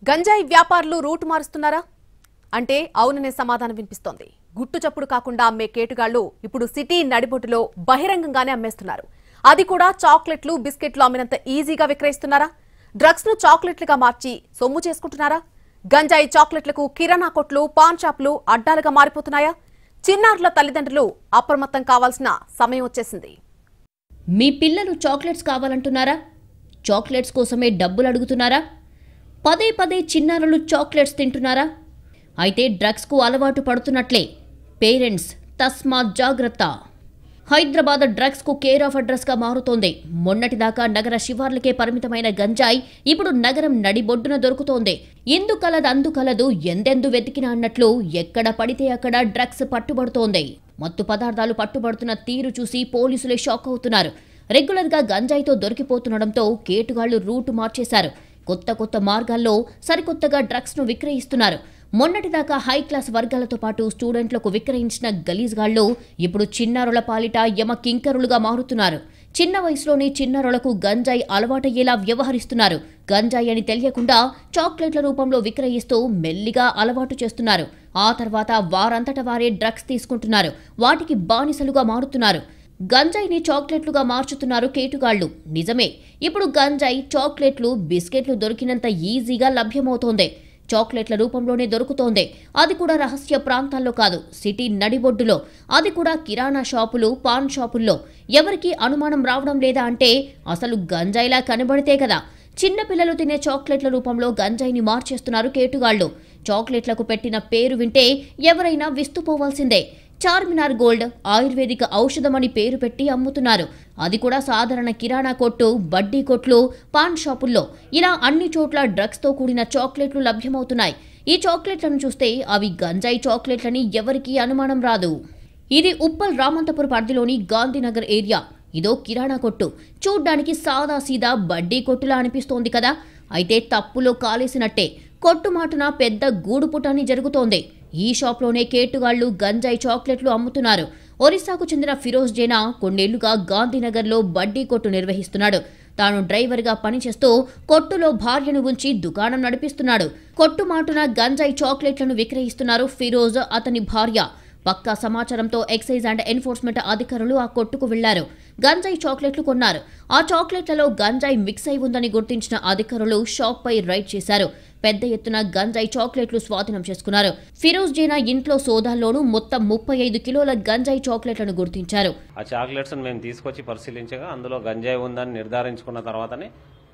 గంజాయి వ్యాపారులు రూట్ మారుస్తున్నారా అంటే అవుననే సమాధానం వినిపిస్తోంది. గుట్టు చప్పుడు కాకుండా అమ్మే కేటుగాళ్లు ఇప్పుడు సిటీ నడిబొట్టులో బహిరంగంగానే అమ్మేస్తున్నారు. అది కూడా చాక్లెట్లు బిస్కెట్లు అమ్మినంత ఈజీగా విక్రయిస్తున్నారా? డ్రగ్స్ ను చాక్లెట్లుగా మార్చి సొమ్ము చేసుకుంటున్నారా? గంజాయి చాక్లెట్లకు కిరాణా కొట్లు పాన్ షాపులు అడ్డాలుగా మారిపోతున్నాయా? చిన్నారుల తల్లిదండ్రులు అప్రమత్తం కావాల్సిన సమయం వచ్చేసింది. మీ పిల్లలు చాక్లెట్స్ కావాలంటున్నారా? చాక్లెట్స్ కోసమే డబ్బులు అడుగుతున్నారా? పదే పదే చిన్నారులు చాక్లెట్స్ తింటున్నారా? అయితే డ్రగ్స్కు అలవాటు పడుతున్నట్లే. పేరెంట్స్ తస్మాత్ జాగ్రత్త. హైదరాబాద్ డ్రగ్స్కు కేర్ ఆఫ్ అడ్రస్గా మారుతోంది. మొన్నటిదాకా నగర శివార్లకే పరిమితమైన గంజాయి ఇప్పుడు నగరం నడిబొడ్డున దొరుకుతోంది. ఇందుకలదు అందుకలదు ఎందెందు వెతికినా అన్నట్లు ఎక్కడ పడితే అక్కడ డ్రగ్స్ పట్టుబడుతోంది. మత్తు పదార్థాలు పట్టుబడుతున్న తీరు చూసి పోలీసులే షాక్ అవుతున్నారు. రెగ్యులర్గా గంజాయితో దొరికిపోతుండడంతో కేటుగాళ్లు రూటు మార్చేశారు. కొత్త కొత్త మార్గాల్లో సరికొత్తగా డ్రగ్స్ను విక్రయిస్తున్నారు. మొన్నటిదాకా హై క్లాస్ వర్గాలతో పాటు స్టూడెంట్లకు విక్రయించిన గలీజ్గాళ్లు ఇప్పుడు చిన్నారుల పాలిట యమ కింకరులుగా మారుతున్నారు. చిన్న వయసులోనే చిన్నారులకు గంజాయి అలవాటయ్యేలా వ్యవహరిస్తున్నారు. గంజాయి అని తెలియకుండా చాక్లెట్ల రూపంలో విక్రయిస్తూ మెల్లిగా అలవాటు చేస్తున్నారు. ఆ తర్వాత వారంతట వారే డ్రగ్స్ తీసుకుంటున్నారు. వాటికి బానిసలుగా మారుతున్నారు. గంజాయిని చాక్లెట్లుగా మార్చుతున్నారు కేటుగాళ్లు. నిజమే, ఇప్పుడు గంజాయి చాక్లెట్లు బిస్కెట్లు దొరికినంత ఈజీగా లభ్యమవుతోంది. చాక్లెట్ల రూపంలోనే దొరుకుతోంది. అది కూడా రహస్య ప్రాంతాల్లో కాదు, సిటీ నడిబొడ్డులో. అది కూడా కిరాణా షాపులు పాన్ షాపుల్లో. ఎవరికీ అనుమానం రావడం లేదా అంటే అసలు గంజాయిలా కనబడితే కదా. చిన్నపిల్లలు తినే చాక్లెట్ల రూపంలో గంజాయిని మార్చేస్తున్నారు కేటుగాళ్లు. చాక్లెట్లకు పెట్టిన పేరు వింటే ఎవరైనా విస్తుపోవాల్సిందే. చార్మినార్ గోల్డ్ ఆయుర్వేదిక ఔషధమని పేరు పెట్టి అమ్ముతున్నారు. అది కూడా సాధారణ కిరాణా కొట్టు బడ్డీ కొట్లు పాన్ షాపుల్లో. ఇలా అన్ని చోట్ల డ్రగ్స్తో కూడిన చాక్లెట్లు లభ్యమవుతున్నాయి. ఈ చాక్లెట్లను చూస్తే అవి గంజాయి చాక్లెట్లని ఎవరికీ అనుమానం రాదు. ఇది ఉప్పల్ రామంతపురం పరిధిలోని గాంధీనగర్ ఏరియా. ఇదో కిరాణా కొట్టు. చూడ్డానికి సాదా సీదా బడ్డీ కొట్టులా అనిపిస్తోంది కదా. అయితే తప్పులో కాలేసినట్టే. కొట్టుమాటున పెద్ద గూడుపుటాని జరుగుతోంది. ఈ షాప్లోనే కేటుగాళ్లు గంజాయి చాక్లెట్లు అమ్ముతున్నారు. ఒరిస్సాకు చెందిన ఫిరోజ్ జేనా కొన్నేళ్లుగా గాంధీనగర్లో బడ్డీ కొట్టు నిర్వహిస్తున్నాడు. తాను డ్రైవర్గా పనిచేస్తూ కొట్టులో భార్యను ఉంచి దుకాణం నడిపిస్తున్నాడు. కొట్టుమాటున గంజాయి చాక్లెట్లను విక్రయిస్తున్నారు ఫిరోజ్, అతని భార్య. పక్కా సమాచారంతో ఎక్సైజ్ అండ్ ఎన్ఫోర్స్మెంట్ అధికారులు ఆ కొట్టుకు వెళ్లారు. గంజాయి చాక్లెట్లు కొన్నారు. ఆ చాక్లెట్లలో గంజాయి మిక్స్ అయి ఉందని గుర్తించిన అధికారులు షాప్పై రైడ్ చేశారు. పెద్ద ఎత్తున గంజాయి చాక్లెట్లు స్వాధీనం చేసుకున్నారు. ఫిరోజ్ జేనా ఇంట్లో సోదాల్లోనూ మొత్తం 35 కిలోల గంజాయి చాక్లెట్లను గుర్తించారు. ఆ చాక్లెట్స్ మేము తీసుకొచ్చి పరిశీలించగా అందులో గంజాయి ఉందని నిర్ధారించుకున్న తర్వాతనే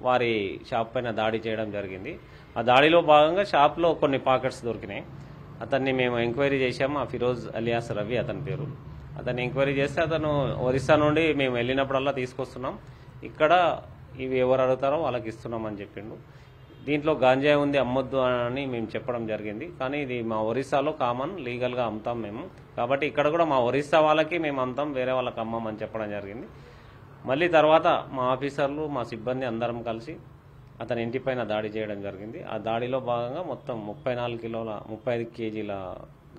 వారి షాప్ పైన దాడి చేయడం జరిగింది. ఆ దాడిలో భాగంగా షాప్లో కొన్ని పాకెట్స్ దొరికినాయి. అతన్ని మేము ఎంక్వైరీ చేశాము. ఆ ఫిరోజ్ అలియాస్ రవి అతని పేరు. అతన్ని ఎంక్వైరీ చేస్తే అతను ఒరిస్సా నుండి మేము వెళ్ళినప్పుడల్లా తీసుకొస్తున్నాం, ఇక్కడ ఇవి ఎవరు అడుగుతారో వాళ్ళకి ఇస్తున్నాం అని చెప్పిండు. దీంట్లో గాంజాయి ఉంది అమ్మొద్దు అని మేము చెప్పడం జరిగింది. కానీ ఇది మా ఒరిస్సాలో కామన్, లీగల్గా అమ్ముతాం మేము, కాబట్టి ఇక్కడ కూడా మా ఒరిస్సా వాళ్ళకి మేము అమ్ముతాం, వేరే వాళ్ళకి అమ్మమని చెప్పడం జరిగింది. మళ్ళీ తర్వాత మా ఆఫీసర్లు మా సిబ్బంది అందరం కలిసి అతని ఇంటిపైన దాడి చేయడం జరిగింది. ఆ దాడిలో భాగంగా మొత్తం 35 కేజీల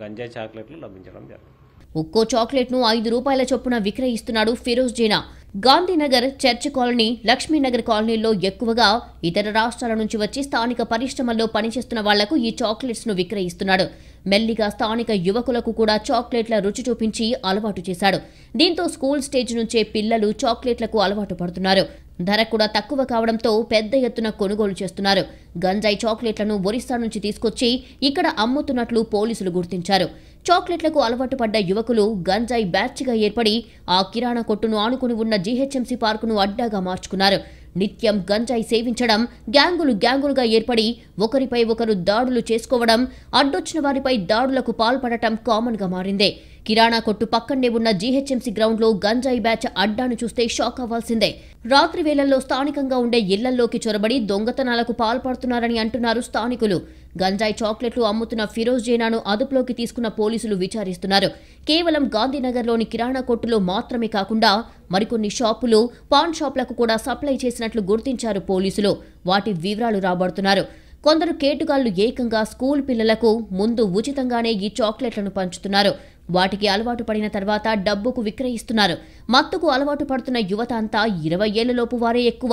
గంజాయి చాక్లెట్లు లభించడం జరిగింది. ఒక్కో చాక్లెట్ను 5 రూపాయల చొప్పున విక్రయిస్తున్నాడు ఫిరోజ్ జేనా. గాంధీనగర్, చర్చ్ కాలనీ, లక్ష్మీనగర్ కాలనీల్లో ఎక్కువగా ఇతర రాష్ట్రాల నుంచి వచ్చి స్థానిక పరిశ్రమల్లో పనిచేస్తున్న వాళ్లకు ఈ చాక్లెట్స్ ను విక్రయిస్తున్నాడు. మెల్లిగా స్థానిక యువకులకు కూడా చాక్లెట్ల రుచి చూపించి అలవాటు చేశాడు. దీంతో స్కూల్ స్టేజ్ నుంచే పిల్లలు చాక్లెట్లకు అలవాటు పడుతున్నారు. ధర కూడా తక్కువ కావడంతో పెద్ద ఎత్తున కొనుగోలు చేస్తున్నారు. గంజాయి చాక్లెట్లను ఒరిస్సా నుంచి తీసుకొచ్చి ఇక్కడ అమ్ముతున్నట్లు పోలీసులు గుర్తించారు. చాక్లెట్లకు అలవాటు పడ్డ యువకులు గంజాయి బ్యాచ్గా ఏర్పడి ఆ కిరాణా కొట్టును ఆనుకుని ఉన్న జీహెచ్ఎంసీ పార్కును అడ్డాగా మార్చుకున్నారు. నిత్యం గంజాయి సేవించడం, గ్యాంగులుగా ఏర్పడి ఒకరిపై ఒకరు దాడులు చేసుకోవడం, అడ్డొచ్చిన వారిపై దాడులకు పాల్పడటం కామన్ గా మారిందే. కిరాణా కొట్టు పక్కనే ఉన్న జీహెచ్ఎంసీ గ్రౌండ్లో గంజాయి బ్యాచ్ అడ్డాను చూస్తే షాక్ అవ్వాల్సిందే. రాత్రి వేళల్లో స్థానికంగా ఉండే ఇళ్లల్లోకి చొరబడి దొంగతనాలకు పాల్పడుతున్నారని అంటున్నారు స్థానికులు. గంజాయి చాక్లెట్లు అమ్ముతున్న ఫిరోజ్ జేనాను అదుపులోకి తీసుకున్న పోలీసులు విచారిస్తున్నారు. కేవలం గాంధీనగర్లోని కిరాణా కొట్టులో మాత్రమే కాకుండా మరికొన్ని షాపులు, పాన్ షాపులకు కూడా సప్లై చేసినట్లు గుర్తించారు పోలీసులు. వాటి వివరాలు రాబడుతున్నారు. కొందరు కేటుగాళ్లు ఏకంగా స్కూల్ పిల్లలకు ముందు ఉచితంగానే ఈ చాక్లెట్లను పంచుతున్నారు. వాటికి అలవాటు పడిన తర్వాత డబ్బుకు విక్రయిస్తున్నారు. మత్తుకు అలవాటు పడుతున్న యువత అంతా 20 ఏళ్లలోపు వారే ఎక్కువ.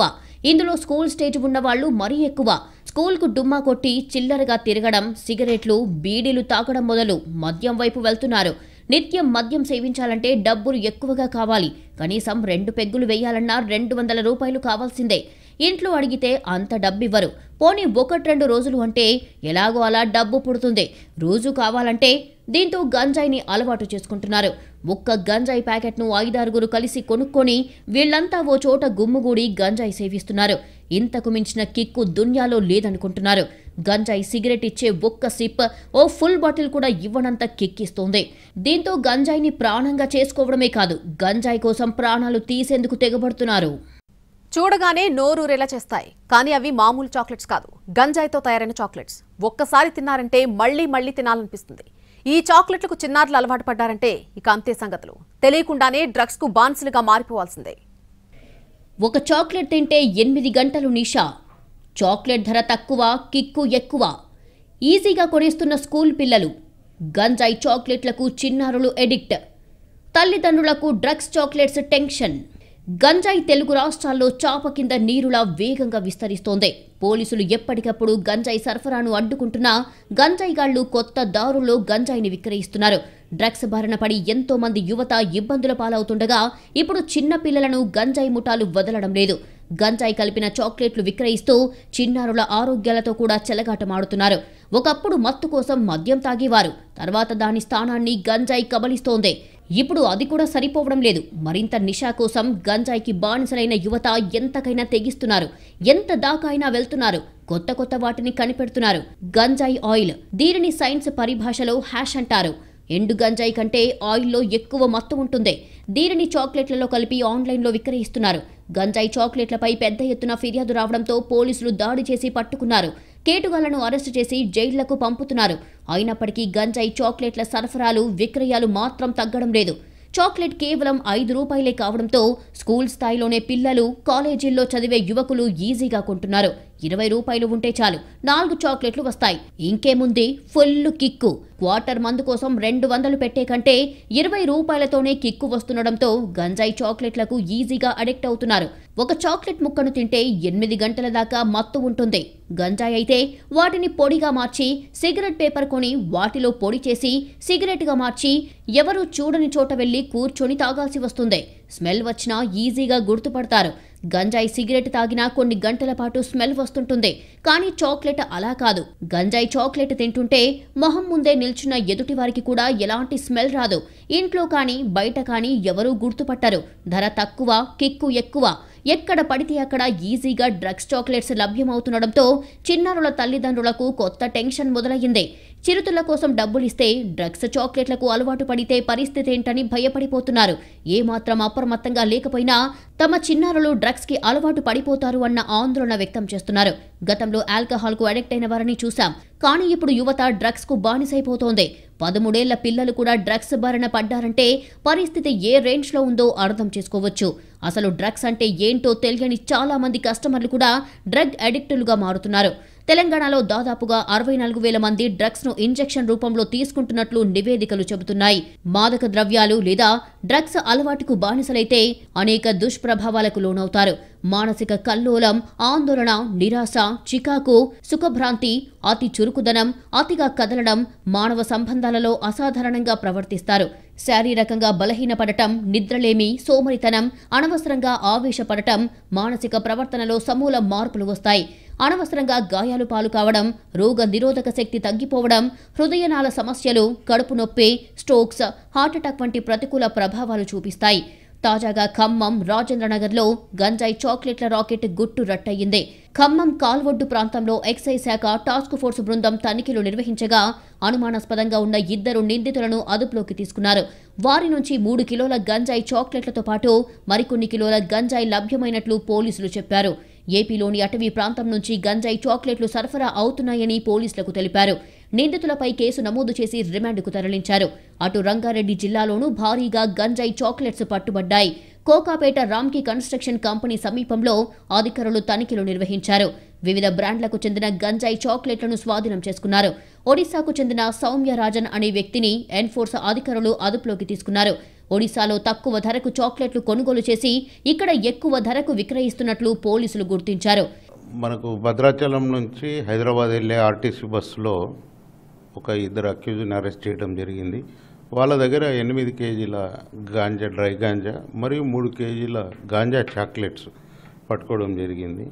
ఇందులో స్కూల్ స్టేజ్ ఉన్నవాళ్లు మరీ ఎక్కువ. స్కూల్కు డుమ్మా కొట్టి చిల్లరగా తిరగడం, సిగరెట్లు, బీడీలు తాగడం మొదలు మద్యం వైపు వెళ్తున్నారు. నిత్యం మద్యం సేవించాలంటే డబ్బులు ఎక్కువగా కావాలి. కనీసం 2 పెగ్గులు వేయాలన్నా 200 రూపాయలు కావాల్సిందే. ఇంట్లో అడిగితే అంత డబ్బివ్వరు. పోనీ 1-2 రోజులు అంటే ఎలాగో అలా డబ్బు పుడుతుంది. రోజు కావాలంటే దీంతో గంజాయిని అలవాటు చేసుకుంటున్నారు. ఒక్క గంజాయి ప్యాకెట్ను 5-6 కలిసి కొనుక్కొని వీళ్లంతా ఓ చోట గుమ్ముగూడి గంజాయి సేవిస్తున్నారు. ఇంతకు మించిన కిక్కు దునియాలో లేదనుకుంటున్నారు. గంజాయి సిగరెట్ ఇచ్చే ఒక్క సిప్ ఓ ఫుల్ బాటిల్ కూడా ఇవ్వనంత కిక్కిస్తోంది. దీంతో గంజాయిని ప్రాణంగా చేసుకోవడమే కాదు, గంజాయి కోసం ప్రాణాలు తీసేందుకు తెగబడుతున్నారు. చూడగానే నోరూరేలా చేస్తాయి, కానీ అవి మామూలు చాక్లెట్స్ కాదు, గంజాయితో తయారైన చాక్లెట్స్. ఒక్కసారి తిన్నారంటే మళ్లీ మళ్లీ తినాలనిపిస్తుంది. ఈ చాక్లెట్లకు చిన్నారులు అలవాటు పడ్డారంటే ఇక అంతే సంగతులు. తెలియకుండానే డ్రగ్స్ కు బాన్సులుగా మారిపోవాల్సిందే. ఒక చాక్లెట్ తింటే 8 గంటలు నిషా. చాక్లెట్ ధర తక్కువ, కిక్కు ఎక్కువ. ఈజీగా కొనేస్తున్న స్కూల్ పిల్లలు. గంజాయి చాక్లెట్లకు చిన్నారులు ఎడిక్ట్. తల్లిదండ్రులకు డ్రగ్స్ చాక్లెట్స్ టెన్షన్. గంజాయి తెలుగు రాష్ట్రాల్లో చాప కింద నీరులా వేగంగా విస్తరిస్తోంది. పోలీసులు ఎప్పటికప్పుడు గంజాయి సరఫరాను అడ్డుకుంటున్నా గంజాయిగాళ్లు కొత్త దారుల్లో గంజాయిని విక్రయిస్తున్నారు. డ్రగ్స్ బారిన పడి ఎంతో మంది యువత ఇబ్బందుల పాలవుతుండగా ఇప్పుడు చిన్న పిల్లలను గంజాయి ముఠాలు వదలడం లేదు. గంజాయి కలిపిన చాక్లెట్లు విక్రయిస్తూ చిన్నారుల ఆరోగ్యాలతో కూడా చెలగాటమాడుతున్నారు. ఒకప్పుడు మత్తు కోసం మద్యం తాగేవారు, తర్వాత దాని స్థానాన్ని గంజాయి కబలిస్తోంది. ఇప్పుడు అది కూడా సరిపోవడం లేదు. మరింత నిషా కోసం గంజాయికి బానిసలైన యువత ఎంతకైనా తెగిస్తున్నారు. ఎంత దాకా అయినా వెళ్తున్నారు. కొత్త కొత్త వాటిని కనిపెడుతున్నారు. గంజాయి ఆయిల్, దీనిని సైన్స్ పరిభాషలో హ్యాష్ అంటారు. ఎండు గంజాయి కంటే ఆయిల్లో ఎక్కువ మత్తు ఉంటుంది. దీనిని చాక్లెట్లలో కలిపి ఆన్లైన్లో విక్రయిస్తున్నారు. గంజాయి చాక్లెట్లపై పెద్ద ఎత్తున ఫిర్యాదు రావడంతో పోలీసులు దాడి చేసి పట్టుకున్నారు. కేటుగాళ్లను అరెస్టు చేసి జైళ్లకు పంపుతున్నారు. అయినప్పటికీ గంజాయి చాక్లెట్ల సరఫరాలు, విక్రయాలు మాత్రం తగ్గడం లేదు. చాక్లెట్ కేవలం 5 రూపాయలే కావడంతో స్కూల్ స్థాయిలోనే పిల్లలు, కాలేజీల్లో చదివే యువకులు ఈజీగా కొంటున్నారు. 20 రూపాయలు ఉంటే చాలు 4 చాక్లెట్లు వస్తాయి. ఇంకేముంది, ఫుల్ కిక్కు. క్వార్టర్ మందు కోసం 200 పెట్టే కంటే 20 రూపాయలతోనే కిక్కు వస్తుండడంతో గంజాయి చాక్లెట్లకు ఈజీగా అడిక్ట్ అవుతున్నారు. ఒక చాక్లెట్ ముక్కను తింటే 8 గంటల దాకా మత్తు ఉంటుంది. గంజాయి అయితే వాటిని పొడిగా మార్చి సిగరెట్ పేపర్ కొని వాటిలో పొడి చేసి సిగరెట్గా మార్చి ఎవరూ చూడని చోట వెళ్లి కూర్చొని తాగాల్సి వస్తుంది. స్మెల్ వచ్చినా ఈజీగా గుర్తుపడతారు. గంజాయి సిగరెట్ తాగినా కొన్ని గంటల పాటు స్మెల్ వస్తుంటుంది. కానీ చాక్లెట్ అలా కాదు. గంజాయి చాక్లెట్ తింటుంటే మొహం ముందే నిల్చున్న ఎదుటి వారికి కూడా ఎలాంటి స్మెల్ రాదు. ఇంట్లో కానీ బయట కానీ ఎవరూ గుర్తుపట్టరు. ధర తక్కువ, కిక్కు ఎక్కువ. ఎక్కడ పడితే అక్కడ ఈజీగా డ్రగ్స్ చాక్లెట్స్ లభ్యమవుతుండడంతో చిన్నారుల తల్లిదండ్రులకు కొత్త టెన్షన్ మొదలయ్యింది. చిరుతుల కోసం డబ్బులిస్తే డ్రగ్స్ చాక్లెట్లకు అలవాటు పడితే పరిస్థితి ఏంటని భయపడిపోతున్నారు. ఏమాత్రం అప్రమత్తంగా లేకపోయినా తమ చిన్నారులు డ్రగ్స్ కి అలవాటు పడిపోతారు అన్న ఆందోళన వ్యక్తం చేస్తున్నారు. గతంలో ఆల్కహాల్ కు అడిక్ట్ అయిన వారిని చూశాం. కానీ ఇప్పుడు యువత డ్రగ్స్ కు బానిసైపోతోంది. 13 ఏళ్ల పిల్లలు కూడా డ్రగ్స్ బారిన పడ్డారంటే పరిస్థితి ఏ రేంజ్ లో ఉందో అర్థం చేసుకోవచ్చు. అసలు డ్రగ్స్ అంటే ఏంటో తెలియని చాలా మంది కస్టమర్లు కూడా డ్రగ్ అడిక్టులుగా మారుతున్నారు. తెలంగాణలో దాదాపుగా 64,000 మంది డ్రగ్స్ ను ఇంజెక్షన్ రూపంలో తీసుకుంటున్నట్లు నివేదికలు చెబుతున్నాయి. మాదక ద్రవ్యాలు లేదా డ్రగ్స్ అలవాటుకు బానిసలైతే అనేక దుష్ప్రభావాలకు లోనవుతారు. మానసిక కల్లోలం, ఆందోళన, నిరాశ, చికాకు, సుఖభ్రాంతి, అతి చురుకుదనం, అతిగా కదలడం, మానవ సంబంధాలలో అసాధారణంగా ప్రవర్తిస్తారు. శారీరకంగా బలహీనపడటం, నిద్రలేమి, సోమరితనం, అనవసరంగా ఆవేశపడటం, మానసిక ప్రవర్తనలో సమూల మార్పులు వస్తాయి. అనవసరంగా గాయాలు పాలు కావడం, రోగ నిరోధక శక్తి తగ్గిపోవడం, హృదయనాళ సమస్యలు, కడుపు నొప్పి, స్ట్రోక్స్, హార్ట్అటాక్ వంటి ప్రతికూల ప్రభావాలు చూపిస్తాయి. తాజాగా ఖమ్మం, రాజేంద్రనగర్లో గంజాయి చాక్లెట్ల రాకెట్ గుట్టు రట్టయింది. ఖమ్మం కాల్వొడ్డు ప్రాంతంలో ఎక్సైజ్ శాఖ టాస్క్ ఫోర్స్ బృందం తనిఖీలు నిర్వహించగా అనుమానాస్పదంగా ఉన్న 2 నిందితులను అదుపులోకి తీసుకున్నారు. వారి నుంచి 3 కిలోల గంజాయి చాక్లెట్లతో పాటు మరికొన్ని కిలోల గంజాయి లభ్యమైనట్లు పోలీసులు చెప్పారు. ఏపీలోని అటవీ ప్రాంతం నుంచి గంజాయి చాక్లెట్లు సరఫరా అవుతున్నాయని పోలీసులకు తెలిపారు. నిందితులపై కేసు నమోదు చేసి రిమాండ్కు తరలించారు. అటు రంగారెడ్డి జిల్లాలోనూ భారీగా గంజాయి చాక్లెట్స్ పట్టుబడ్డాయి. కోకాపేట రామ్కీ కన్స్ట్రక్షన్ కంపెనీ సమీపంలో అధికారులు తనిఖీలు నిర్వహించారు. వివిధ బ్రాండ్లకు చెందిన గంజాయి చాక్లెట్లను స్వాధీనం చేసుకున్నారు. ఒడిశాకు చెందిన సౌమ్య రాజన్ అనే వ్యక్తిని ఎన్ఫోర్స్ అధికారులు అదుపులోకి తీసుకున్నారు. ఒడిశాలో తక్కువ ధరకు చాక్లెట్లు కొనుగోలు చేసి ఇక్కడ ఎక్కువ ధరకు విక్రయిస్తున్నట్లు పోలీసులు గుర్తించారు. మనకు భద్రాచలం నుంచి హైదరాబాద్ వెళ్ళే ఆర్టీసీ బస్సులో ఒక ఇద్దరు అక్యూజ్ని అరెస్ట్ చేయడం జరిగింది. వాళ్ళ దగ్గర 8 కేజీల గాంజా, డ్రై గాంజా మరియు 3 కేజీల గాంజా చాక్లెట్స్ పట్టుకోవడం జరిగింది.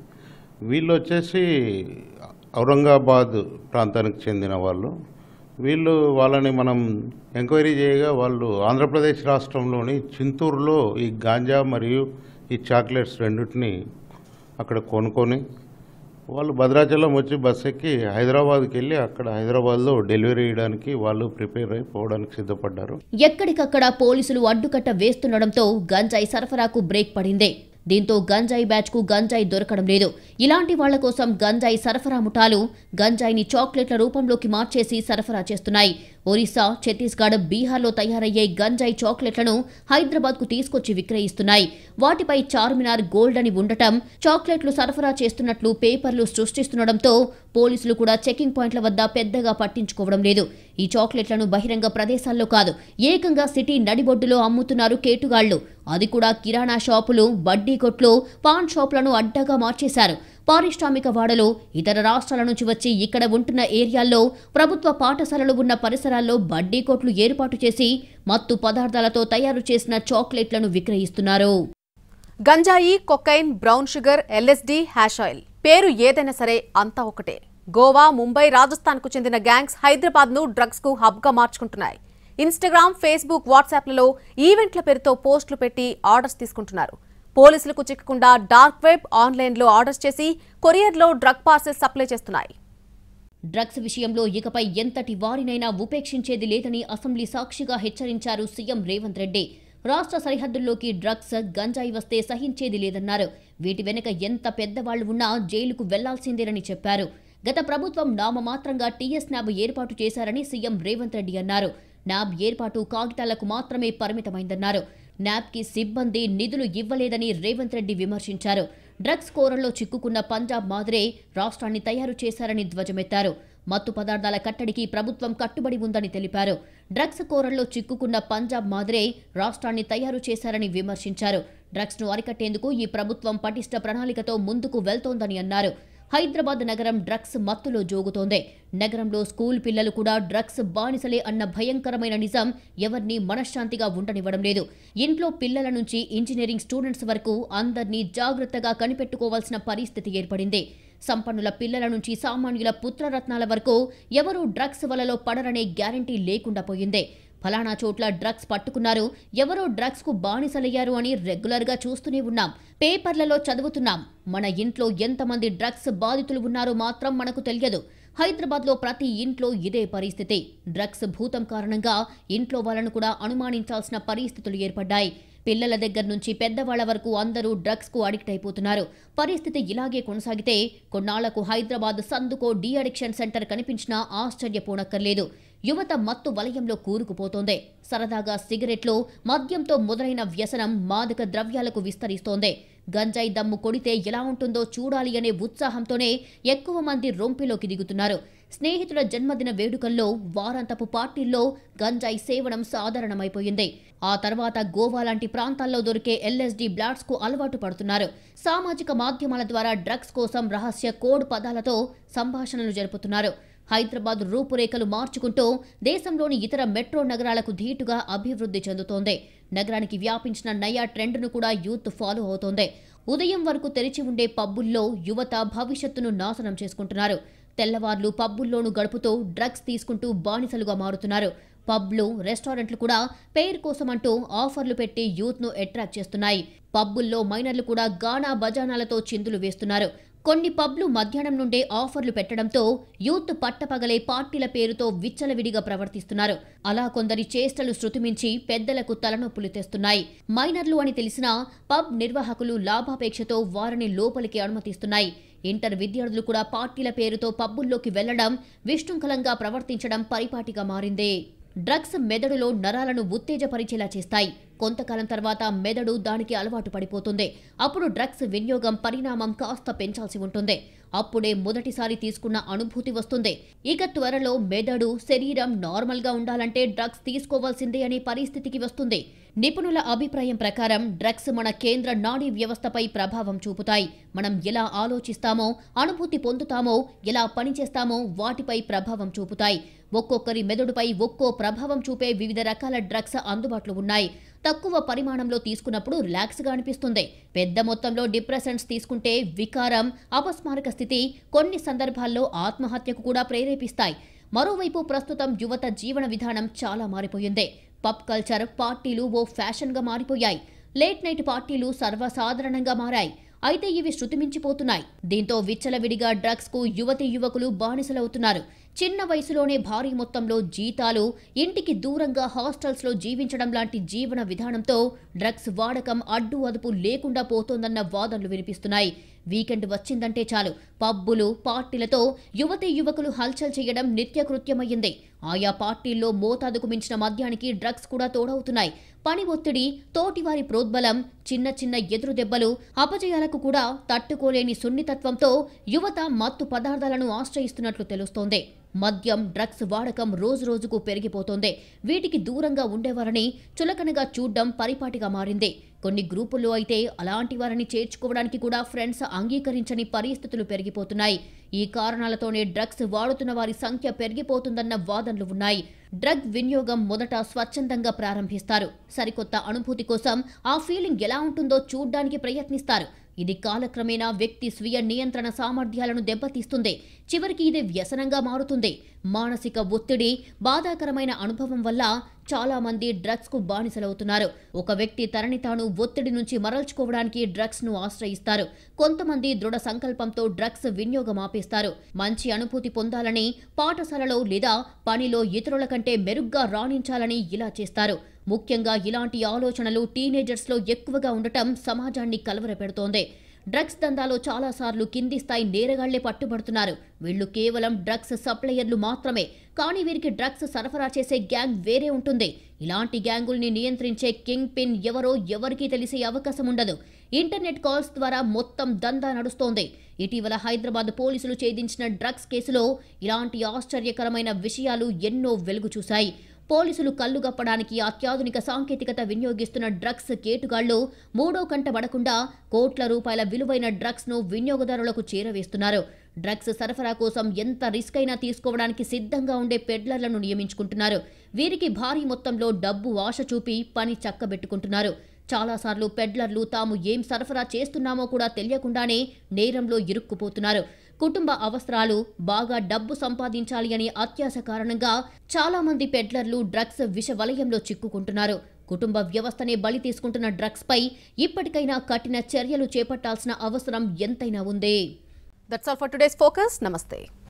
వీళ్ళు వచ్చేసి ఔరంగాబాద్ ప్రాంతానికి చెందిన వాళ్ళు. వాళ్ళని మనం ఎంక్వైరీ చేయగా వాళ్ళు ఆంధ్రప్రదేశ్ రాష్ట్రంలోని చింతూరులో ఈ గాంజా మరియు ఈ చాక్లెట్స్ రెండింటిని అక్కడ కొనుక్కొని వాళ్ళు భద్రాచలం వచ్చి బస్ ఎక్కి హైదరాబాద్కి వెళ్ళి అక్కడ హైదరాబాద్లో డెలివరీ చేయడానికి వాళ్ళు ప్రిపేర్ అయిపోవడానికి సిద్ధపడ్డారు. ఎక్కడికక్కడ పోలీసులు అడ్డుకట్ట వేస్తుండటంతో గంజాయి సరఫరాకు బ్రేక్ పడింది. దీంతో గంజాయి బ్యాచ్కు గంజాయి దొరకడం లేదు. ఇలాంటి వాళ్ల కోసం గంజాయి సరఫరా ముఠాలు గంజాయిని చాక్లెట్ల రూపంలోకి మార్చేసి సరఫరా చేస్తున్నాయి. ఒరిస్సా, ఛత్తీస్గఢ్, బీహార్లో తయారయ్యే గంజాయి చాక్లెట్లను హైదరాబాద్కు తీసుకొచ్చి విక్రయిస్తున్నాయి. వాటిపై చార్మినార్ గోల్డ్ అని ఉండటం, చాక్లెట్లు సరఫరా చేస్తున్నట్లు పేపర్లు సృష్టిస్తుండటంతో పోలీసులు కూడా చెకింగ్ పాయింట్ల వద్ద పెద్దగా పట్టించుకోవడం లేదు. ఈ చాక్లెట్లను బహిరంగ ప్రదేశాల్లో కాదు, ఏకంగా సిటీ నడిబొడ్డులో అమ్ముతున్నారు కేటుగాళ్లు. అది కూడా కిరాణా షాపులు, బడ్డీ కొట్లు, పాన్ షాపులను అడ్డగా మార్చేశారు. పారిశ్రామిక వాడలో ఇతర రాష్ట్రాల నుంచి వచ్చి ఇక్కడ ఉంటున్న ఏరియాల్లో, ప్రభుత్వ పాఠశాలలు ఉన్న పరిసరాల్లో బడ్డీ కొట్లు ఏర్పాటు చేసి మత్తు పదార్థాలతో తయారు చేసిన చాక్లెట్లను విక్రయిస్తున్నారు. గంజాయి, cocaine, brown sugar, LSD, hash oil పేరు ఏదైనా సరే అంతా ఒకటే. గోవా, ముంబై, రాజస్థాన్కు చెందిన గ్యాంగ్స్ హైదరాబాద్ను డ్రగ్స్కు హబ్గా మార్చుకుంటున్నాయి. ఇన్స్టాగ్రామ్, ఫేస్బుక్, వాట్సాప్లలో ఈవెంట్ల పేరుతో పోస్టులు పెట్టి ఆర్డర్స్ తీసుకుంటున్నారు. పోలీసులకు చిక్కకుండా డార్క్ వెబ్, ఆన్లైన్లో ఆర్డర్స్ చేసి కొరియర్లో డ్రగ్ పార్సెల్ సప్లై చేస్తున్నాయి. డ్రగ్స్ విషయంలో ఇకపై ఎంతటి వారినైనా ఉపేక్షించేది లేదని అసెంబ్లీ సాక్షిగా హెచ్చరించారు సీఎం రేవంత్ రెడ్డి. రాష్ట్ర సరిహద్దుల్లోకి డ్రగ్స్, గంజాయి వస్తే సహించేది లేదన్నారు. వీటి వెనుక ఎంత పెద్దవాళ్లు ఉన్నా జైలుకు వెళ్లాల్సిందేనని చెప్పారు. గత ప్రభుత్వం నామమాత్రంగా టీఎస్ న్యాబ్ ఏర్పాటు చేశారని సీఎం రేవంత్ రెడ్డి అన్నారు. న్యాబ్ ఏర్పాటు కాగితాలకు మాత్రమే పరిమితమైందన్నారు. న్యాబ్కి సిబ్బంది నిధులు ఇవ్వలేదని రేవంత్ రెడ్డి విమర్శించారు. డ్రగ్స్ కోరల్లో చిక్కుకున్న పంజాబ్ మాదిరే రాష్ట్రాన్ని తయారు చేశారని ధ్వజమెత్తారు. మత్తు పదార్థాల కట్టడికి ప్రభుత్వం కట్టుబడి ఉందని తెలిపారు. డ్రగ్స్ కోరల్లో చిక్కుకున్న పంజాబ్ మాదిరే రాష్ట్రాన్ని తయారు చేశారని విమర్శించారు. డ్రగ్స్ను అరికట్టేందుకు ఈ ప్రభుత్వం పటిష్ట ప్రణాళికతో ముందుకు వెళ్తోందని అన్నారు. హైదరాబాద్ నగరం డ్రగ్స్ మత్తులో జోగుతోంది. నగరంలో స్కూల్ పిల్లలు కూడా డ్రగ్స్ బానిసలే అన్న భయంకరమైన నిజం ఎవరినీ మనశ్శాంతిగా ఉండనివ్వడం లేదు. ఇంట్లో పిల్లల నుంచి ఇంజనీరింగ్ స్టూడెంట్స్ వరకు అందర్నీ జాగ్రత్తగా కనిపెట్టుకోవాల్సిన పరిస్థితి ఏర్పడింది. సంపన్నుల పిల్లల నుంచి సామాన్యుల పుత్రరత్నాల వరకు ఎవరూ డ్రగ్స్ వలలో పడరనే గ్యారంటీ లేకుండా పోయింది. ఫలానా చోట్ల డ్రగ్స్ పట్టుకున్నారు, ఎవరో డ్రగ్స్ కు బానిసలయ్యారు అని రెగ్యులర్ గా చూస్తూనే ఉన్నాం, పేపర్లలో చదువుతున్నాం. మన ఇంట్లో ఎంతమంది డ్రగ్స్ బాధితులు ఉన్నారో మాత్రం మనకు తెలియదు. హైదరాబాద్ లో ప్రతి ఇంట్లో ఇదే పరిస్థితి. డ్రగ్స్ భూతం కారణంగా ఇంట్లో వాళ్ళను కూడా అనుమానించాల్సిన పరిస్థితులు ఏర్పడ్డాయి. పిల్లల దగ్గర నుంచి పెద్దవాళ్ల వరకు అందరూ డ్రగ్స్ కు అడిక్ట్ అయిపోతున్నారు. పరిస్థితి ఇలాగే కొనసాగితే కొన్నాళ్లకు హైదరాబాద్ సందుకో డీ అడిక్షన్ సెంటర్ కనిపించినా ఆశ్చర్యపోనక్కర్లేదు. యువత మత్తు వలయంలో కూరుకుపోతోంది. సరదాగా సిగరెట్లు, మద్యంతో మొదలైన వ్యసనం మాదక ద్రవ్యాలకు విస్తరిస్తోంది. గంజాయి దమ్ము కొడితే ఎలా ఉంటుందో చూడాలి అనే ఉత్సాహంతోనే ఎక్కువ మంది రొంపిలోకి దిగుతున్నారు. స్నేహితుల జన్మదిన వేడుకల్లో, వారాంతపు పార్టీల్లో గంజాయి సేవనం సాధారణమైపోయింది. ఆ తర్వాత గోవా లాంటి ప్రాంతాల్లో దొరికే ఎల్ఎస్డీ బ్లాట్స్ కు అలవాటు పడుతున్నారు. సామాజిక మాధ్యమాల ద్వారా డ్రగ్స్ కోసం రహస్య కోడ్ పదాలతో సంభాషణలు జరుపుతున్నారు. హైదరాబాద్ రూపురేఖలు మార్చుకుంటూ దేశంలోని ఇతర మెట్రో నగరాలకు ధీటుగా అభివృద్ధి చెందుతోంది. నగరానికి వ్యాపించిన నయా ట్రెండ్ను కూడా యూత్ ఫాలో అవుతోంది. ఉదయం వరకు తెరిచి ఉండే పబ్బుల్లో యువత భవిష్యత్తును నాశనం చేసుకుంటున్నారు. తెల్లవార్లు పబ్బుల్లోనూ గడుపుతూ డ్రగ్స్ తీసుకుంటూ బానిసలుగా మారుతున్నారు. పబ్లు, రెస్టారెంట్లు కూడా పేరు కోసమంటూ ఆఫర్లు పెట్టి యూత్ను అట్రాక్ట్ చేస్తున్నాయి. పబ్బుల్లో మైనర్లు కూడా గానా బజానాలతో చిందులు వేస్తున్నారు. కొన్ని పబ్లు మధ్యాహ్నం నుండే ఆఫర్లు పెట్టడంతో యూత్ పట్టపగలే పార్టీల పేరుతో విచ్చలవిడిగా ప్రవర్తిస్తున్నారు. అలా కొందరి చేష్టలు శృతిమించి పెద్దలకు తలనొప్పులు తెస్తున్నాయి. మైనర్లు అని తెలిసినా పబ్ నిర్వాహకులు లాభాపేక్షతో వారిని లోపలికి అనుమతిస్తున్నాయి. ఇంటర్ విద్యార్థులు కూడా పార్టీల పేరుతో పబ్బుల్లోకి వెళ్లడం, విశృంఖలంగా ప్రవర్తించడం పరిపాటిగా మారింది. డ్రగ్స్ మెదడులో నరాలను ఉత్తేజపరిచేలా చేస్తాయి. కొంతకాలం తర్వాత మెదడు దానికి అలవాటు పడిపోతుంది. అప్పుడు డ్రగ్స్ వినియోగం పరిణామం కాస్త పెంచాల్సి ఉంటుంది. అప్పుడే మొదటిసారి తీసుకున్న అనుభూతి వస్తుంది. ఇక త్వరలో మెదడు, శరీరం నార్మల్గా ఉండాలంటే డ్రగ్స్ తీసుకోవాల్సిందే అనే పరిస్థితికి వస్తుంది. నిపుణుల అభిప్రాయం ప్రకారం డ్రగ్స్ మన కేంద్ర నాడీ వ్యవస్థపై ప్రభావం చూపుతాయి. మనం ఎలా ఆలోచిస్తామో, అనుభూతి పొందుతామో, ఎలా పనిచేస్తామో వాటిపై ప్రభావం చూపుతాయి. ఒక్కొక్కరి మెదడుపై ఒక్కో ప్రభావం చూపే వివిధ రకాల డ్రగ్స్ అందుబాటులో ఉన్నాయి. తక్కువ పరిమాణంలో తీసుకున్నప్పుడు రిలాక్స్గా అనిపిస్తుంది. పెద్ద మొత్తంలో డిప్రెసెంట్స్ తీసుకుంటే వికారం, అపస్మారక స్థితి, కొన్ని సందర్భాల్లో ఆత్మహత్యకు కూడా ప్రేరేపిస్తాయి. మరోవైపు ప్రస్తుతం యువత జీవన విధానం చాలా మారిపోయింది. పబ్ కల్చర్, పార్టీలు ఓ ఫ్యాషన్గా మారిపోయాయి. లేట్ నైట్ పార్టీలు సర్వసాధారణంగా మారాయి. అయితే ఇవి శృతిమించిపోతున్నాయి. దీంతో విచ్చలవిడిగా డ్రగ్స్ కు యువతీ యువకులు బానిసలవుతున్నారు. చిన్న వయసులోనే భారీ మొత్తంలో జీతాలు, ఇంటికి దూరంగా హాస్టల్స్ లో జీవించడం లాంటి జీవన విధానంతో డ్రగ్స్ వాడకం అడ్డు అదుపు లేకుండా పోతోందన్న వాదనలు వినిపిస్తున్నాయి. వీకెండ్ వచ్చిందంటే చాలు పబ్బులు, పార్టీలతో యువతీ యువకులు హల్చల్ చేయడం నిత్యకృత్యమయ్యింది. ఆయా పార్టీల్లో మోతాదుకు మించిన మద్యానికి డ్రగ్స్ కూడా తోడవుతున్నాయి. పని ఒత్తిడి, తోటివారి ప్రోద్బలం, చిన్న చిన్న ఎదురు దెబ్బలు, అపజయాలకు కూడా తట్టుకోలేని సున్నితత్వంతో యువత మత్తు పదార్థాలను ఆశ్రయిస్తున్నట్లు తెలుస్తోంది. మద్యం, డ్రగ్స్ వాడకం రోజురోజుకు పెరిగిపోతోంది. వీటికి దూరంగా ఉండేవారని చులకనగా చూడ్డం పరిపాటిగా మారింది. కొన్ని గ్రూపుల్లో అయితే అలాంటి వారిని చేర్చుకోవడానికి కూడా ఫ్రెండ్స్ అంగీకరించని పరిస్థితులు పెరిగిపోతున్నాయి. ఈ కారణాలతోనే డ్రగ్స్ వాడుతున్న వారి సంఖ్య పెరిగిపోతుందన్న వాదనలు ఉన్నాయి. డ్రగ్ వినియోగం మొదట స్వచ్ఛందంగా ప్రారంభిస్తారు. సరికొత్త అనుభూతి కోసం ఆ ఫీలింగ్ ఎలా ఉంటుందో చూడ్డానికి ప్రయత్నిస్తారు. ఇది కాలక్రమేణా వ్యక్తి స్వీయ నియంత్రణ సామర్థ్యాలను దెబ్బతీస్తుంది. చివరికి ఇది వ్యసనంగా మారుతుంది. మానసిక ఒత్తిడి, బాధాకరమైన అనుభవం వల్ల చాలా మంది డ్రగ్స్ కు బానిసలవుతున్నారు. ఒక వ్యక్తి తనని తాను ఒత్తిడి నుంచి మరల్చుకోవడానికి డ్రగ్స్ ను ఆశ్రయిస్తారు. కొంతమంది దృఢ సంకల్పంతో డ్రగ్స్ వినియోగం ఆపేస్తారు. మంచి అనుభూతి పొందాలని, పాఠశాలలో లేదా పనిలో ఇతరుల కంటే మెరుగ్గా రాణించాలని ఇలా చేస్తారు. ముఖ్యంగా ఇలాంటి ఆలోచనలు టీనేజర్స్లో ఎక్కువగా ఉండటం సమాజాన్ని కలవరపెడుతోంది. డ్రగ్స్ దందాలో చాలాసార్లు కింది స్థాయి నేరగాళ్లే పట్టుబడుతున్నారు. వీళ్లు కేవలం డ్రగ్స్ సప్లయర్లు మాత్రమే. కానీ వీరికి డ్రగ్స్ సరఫరా చేసే గ్యాంగ్ వేరే ఉంటుంది. ఇలాంటి గ్యాంగుల్ని నియంత్రించే కింగ్ పిన్ ఎవరో ఎవరికీ తెలిసే అవకాశం ఉండదు. ఇంటర్నెట్ కాల్స్ ద్వారా మొత్తం దందా నడుస్తోంది. ఇటీవల హైదరాబాద్ పోలీసులు ఛేదించిన డ్రగ్స్ కేసులో ఇలాంటి ఆశ్చర్యకరమైన విషయాలు ఎన్నో వెలుగు చూశాయి. పోలీసులు కళ్లుగప్పడానికి అత్యాధునిక సాంకేతికత వినియోగిస్తున్న డ్రగ్స్ కేటుగాళ్లు మూడో కంట పడకుండా కోట్ల రూపాయల విలువైన డ్రగ్స్ ను వినియోగదారులకు చేరవేస్తున్నారు. డ్రగ్స్ సరఫరా కోసం ఎంత రిస్క్ అయినా తీసుకోవడానికి సిద్ధంగా ఉండే పెడ్లర్లను నియమించుకుంటున్నారు. వీరికి భారీ మొత్తంలో డబ్బు ఆశ చూపి పని చక్కబెట్టుకుంటున్నారు. చాలాసార్లు పెడ్లర్లు తాము ఏం సరఫరా చేస్తున్నామో కూడా తెలియకుండానే నేరంలో ఇరుక్కుపోతున్నారు. కుటుంబ అవసరాలు, బాగా డబ్బు సంపాదించాలి అనే అత్యాశ కారణంగా చాలా మంది పెడ్లర్లు డ్రగ్స్ విష వలయంలో చిక్కుకుంటున్నారు. కుటుంబ వ్యవస్థనే బలి తీసుకుంటున్న డ్రగ్స్ పై ఇప్పటికైనా కఠిన చర్యలు చేపట్టాల్సిన అవసరం ఎంతైనా ఉంది. That's all for today's focus. నమస్తే.